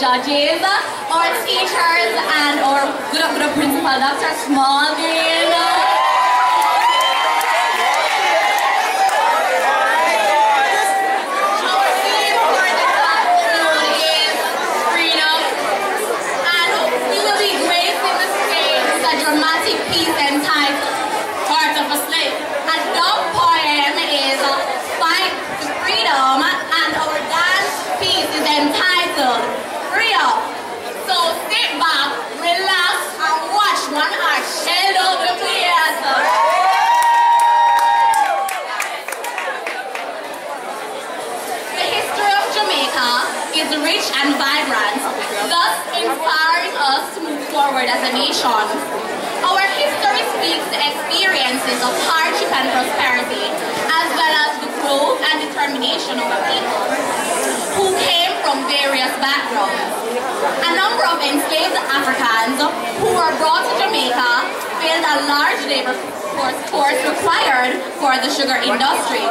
judges, our teachers, and our good principal, Dr. Smallville. Dramatic piece entitled Heart of a Slave. And that poem is Fight to Freedom, and our dance piece is entitled Free Up. So sit back, relax, and watch one heart shell over the place. The history of Jamaica is rich and vibrant, thus inspiring us to move forward as a nation. Our history speaks the experiences of hardship and prosperity, as well as the growth and determination of a people who came from various backgrounds. A number of enslaved Africans who were brought to Jamaica filled a large labor force required for the sugar industry.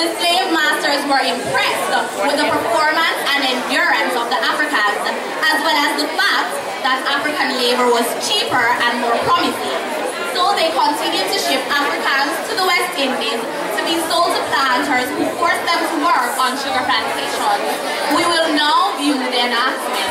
The slave masters were impressed with the performance and endurance of the Africans, as well as the fact that African labor was cheaper and more promising. So they continued to ship Africans to the West Indies to be sold to planters who forced them to work on sugar plantations. We will now view the enactment.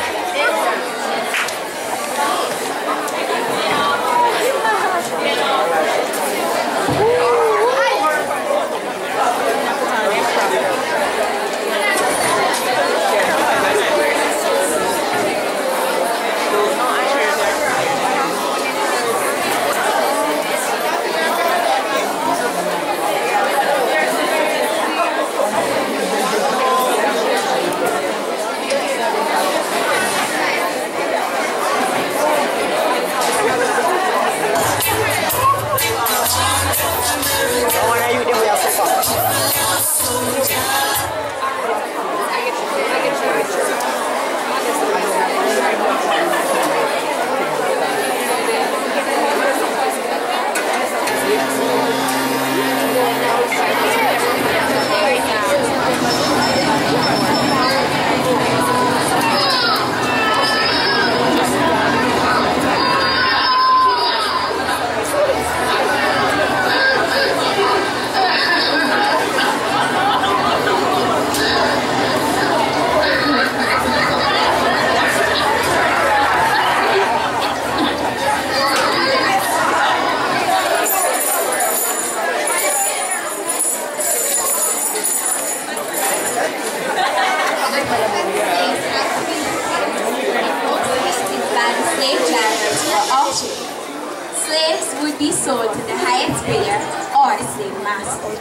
Slaves would be sold to the highest bidder or the slave master.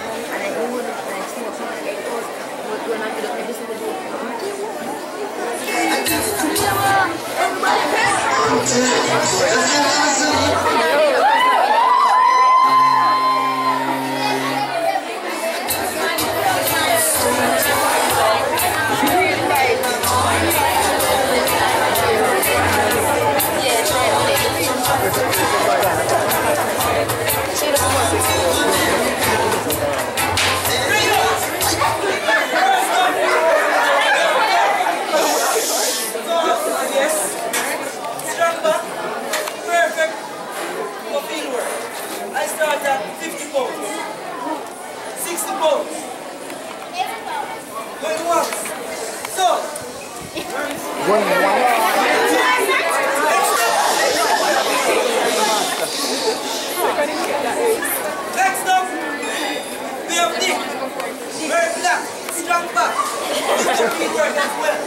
Next up, we have Nick. Very black, strong back. Good work as well.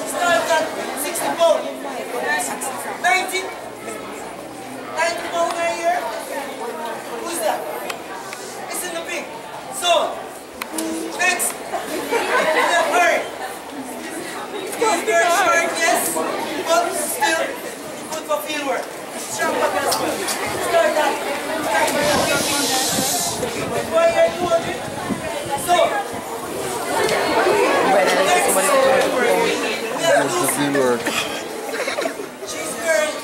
Starts at 60 pounds. 90? 90 pounds a year? Who's that? It's in the pink. So, next, we have her. He's very short, yes, but still good for field work. Strong back as well. Start at 200. So, she's wearing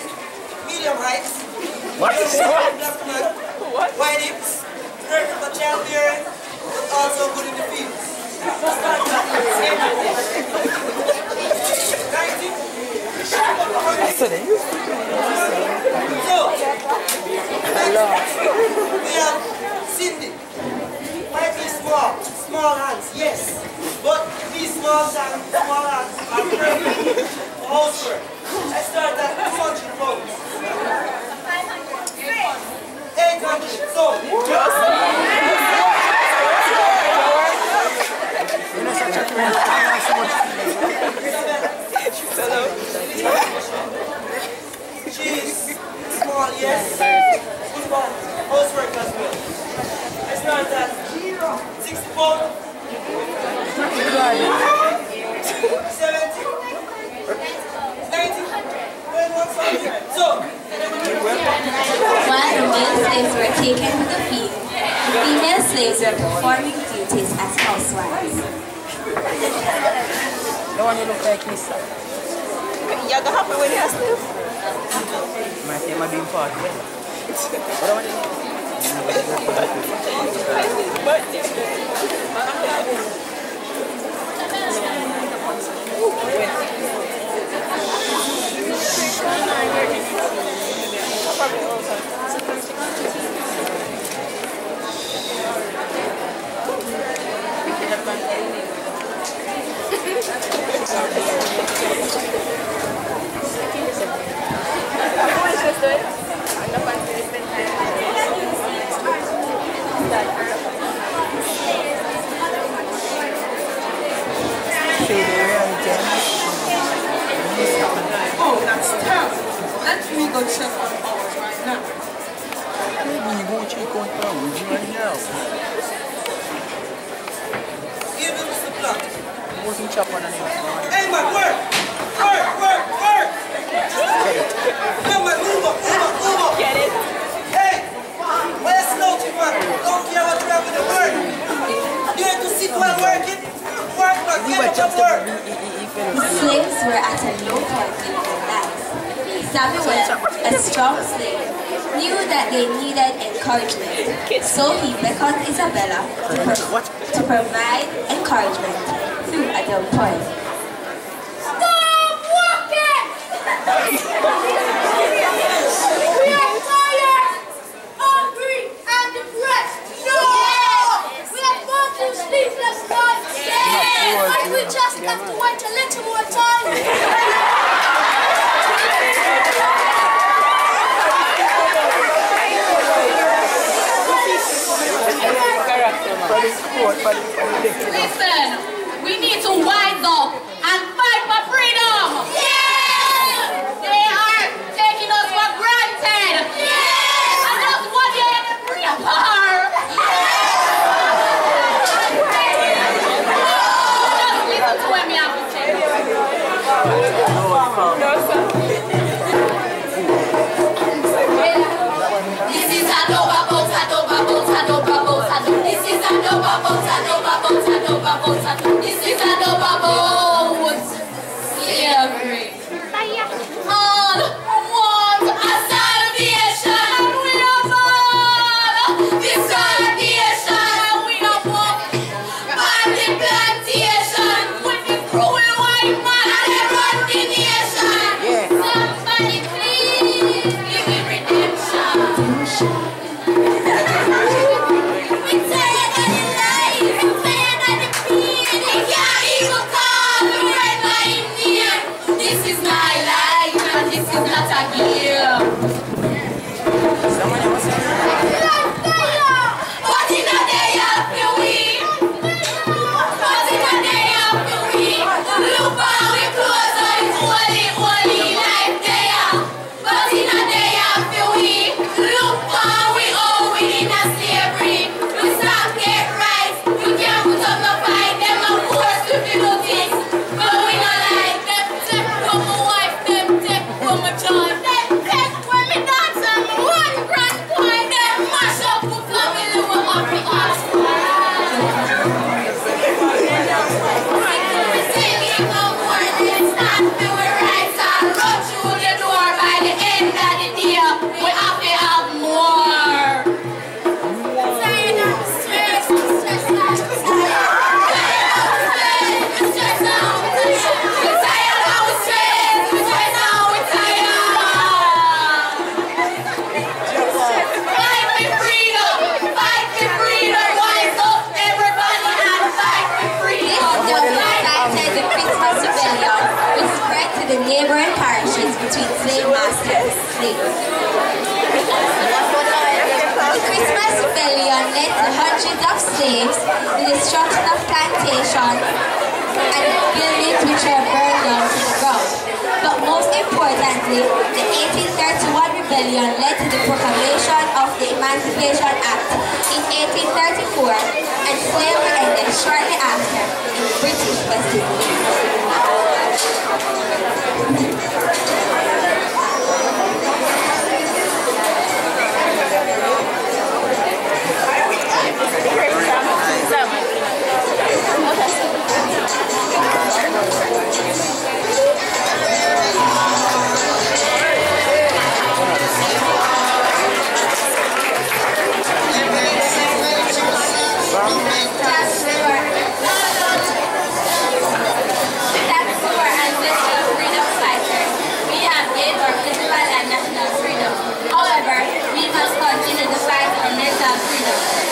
medium heights. What? What? White hips. Very good for childbearing, but also good in the fields. Start at 90. So, we have Cindy. Might be small hands, yes. But these small hands are perfect for housework. I start at 200 pounds. 800. So, she's small, yes. Good one. Housework as well. I start at 60 pounds. 70. 90. So, while the male slaves were taken to the field, female slaves were performing duties as housewives. The one you look like this. You're gonna happen when you're asleep. My team are doing part. Oh, that's terrible. Let me go check on ours right now. Maybe you won't check on ours right now. even Mr. Black. Wasn't chop on anything. Hey man, work! Come on, move up. Get it? Hey! Where's Slouchy man? Don't care what you have in the work. You have to sit while working. Work, man. Get up and work. The slaves were at a low point in their lives. Samuel, a strong slave, knew that they needed encouragement, so he beckoned Isabella to provide encouragement through a low point. Stop walking! We are tired, hungry, and depressed. No! We have gone through sleepless nights. But we just have to wait a little more time. Listen, we need to wise up and fight for freedom. Yeah! They are taking us for granted. Yeah! And that's what they're free apart. Just listen to what me have to say. This is a Nova boat. This is a Nova boat. This is a Nova boat. Slavery. All want a salvation. We are born. This salvation. We are born. By the plantation. With the cruel white man and they run the nation. Somebody please give me redemption. This of slaves, the destruction of plantations, and buildings which were burned down to the ground. But most importantly, the 1831 rebellion led to the proclamation of the Emancipation Act in 1834, and slavery ended shortly after in British West Indies.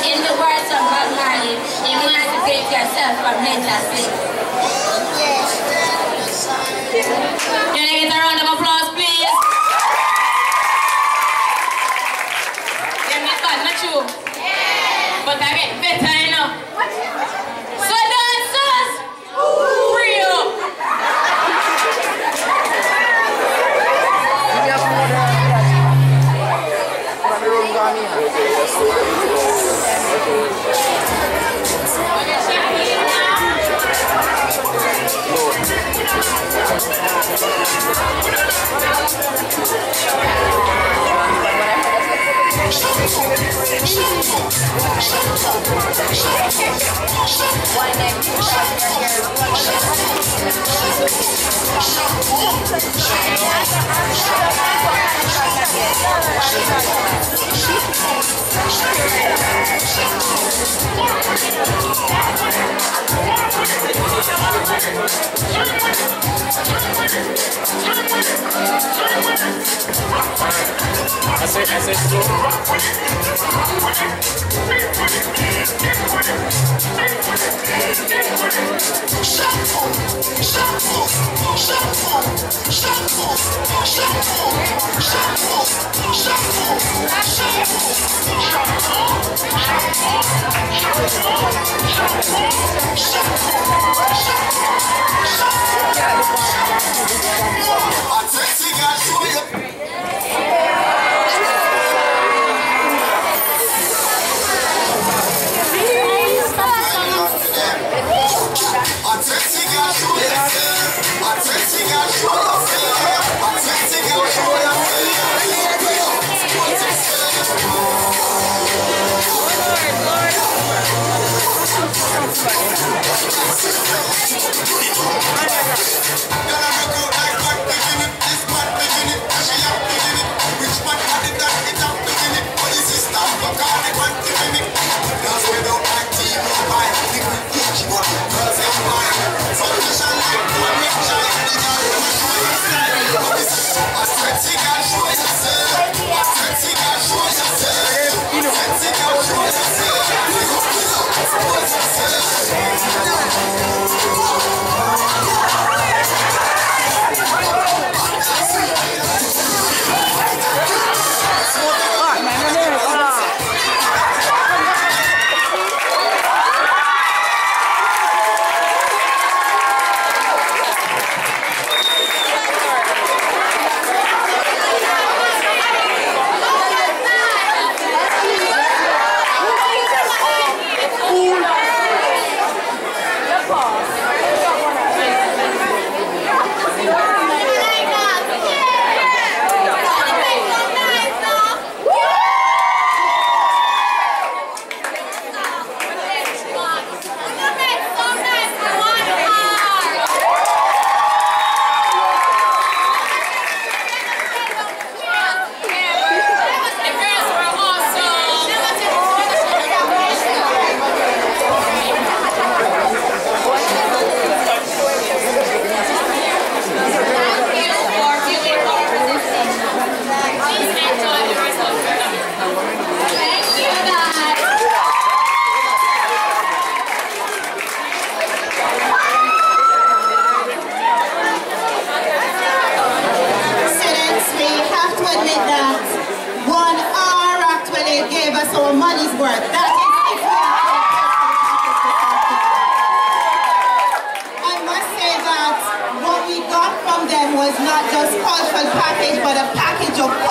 In the words of Bob Marley, emancipate yourself from mental slavery. Can I get a round of applause, please? Yeah, Miss Bad, not you. Yeah. But I get better, you know. So dancers, free up.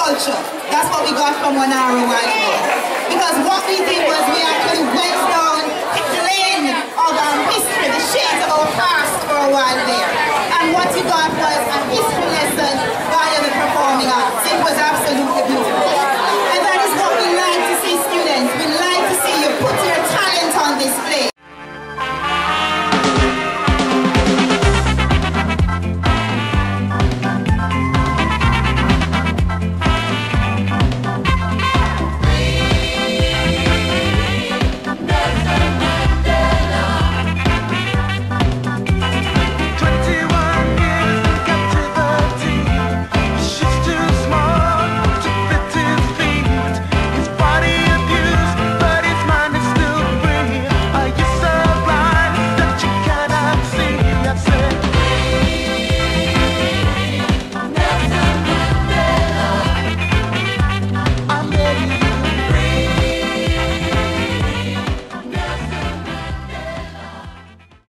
culture. That's what we got from 1 hour a while ago. Because what we did was we